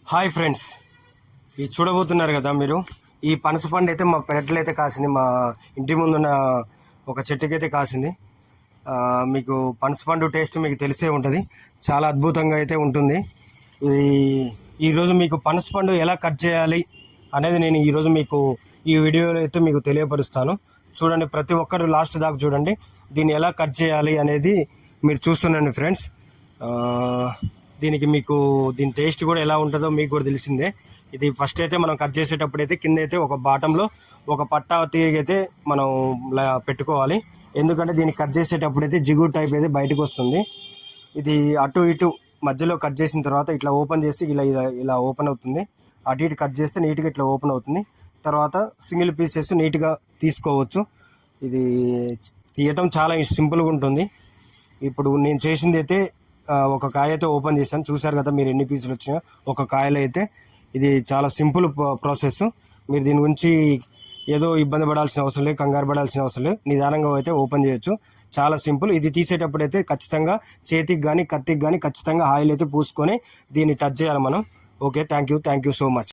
Hi friends, ఇది చూడబోతున్నారు కదా మీరు. ఈ పనస పండు అయితే మా పెరట్లో అయితే కాసింది. మా ఇంటి ముందున్న ఒక చెట్టుకైతే కాసింది. మీకు పనస పండు టేస్ట్ మీకు తెలిసే ఉంటుంది. చాలా అద్భుతంగా అయితే ఉంటుంది. ఇది ఈరోజు మీకు పనస పండు ఎలా కట్ చేయాలి అనేది నేను ఈరోజు మీకు ఈ వీడియోలో అయితే మీకు తెలియపరుస్తాను. చూడండి, ప్రతి ఒక్కరు లాస్ట్ దాకా చూడండి. దీన్ని ఎలా కట్ చేయాలి అనేది మీరు చూస్తుండండి ఫ్రెండ్స్. దీనికి మీకు దీని టేస్ట్ కూడా ఎలా ఉంటుందో మీకు కూడా తెలిసిందే. ఇది ఫస్ట్ అయితే మనం కట్ చేసేటప్పుడు అయితే కింద అయితే ఒక బాటంలో ఒక పట్టా తీగ అయితే మనం పెట్టుకోవాలి. ఎందుకంటే దీన్ని కట్ చేసేటప్పుడు అయితే జిగురు టైప్ అయితే బయటకు వస్తుంది. ఇది అటు ఇటు మధ్యలో కట్ చేసిన తర్వాత ఇట్లా ఓపెన్ చేస్తే ఇలా ఇలా ఇలా ఓపెన్ అవుతుంది. అటు ఇటు కట్ చేస్తే నీట్గా ఇట్లా ఓపెన్ అవుతుంది. తర్వాత సింగిల్ పీసెస్ నీట్గా తీసుకోవచ్చు. ఇది తీయటం చాలా సింపుల్గా ఉంటుంది. ఇప్పుడు నేను చేసింది అయితే ఒక కాయ అయితే ఓపెన్ చేశాను. చూశారు కదా మీరు ఎన్ని పీసులు వచ్చినాయో ఒక కాయలో అయితే. ఇది చాలా సింపుల్ ప్రాసెస్. మీరు దీని గురించి ఏదో ఇబ్బంది పడాల్సిన అవసరం లేదు, కంగారు పడాల్సిన అవసరం లేదు. నిదానంగా అయితే ఓపెన్ చేయొచ్చు. చాలా సింపుల్. ఇది తీసేటప్పుడు అయితే ఖచ్చితంగా చేతికి కానీ కత్తికి కానీ ఖచ్చితంగా ఆయిల్ అయితే పూసుకొని దీన్ని టచ్ చేయాలి మనం. Okay, thank you so much.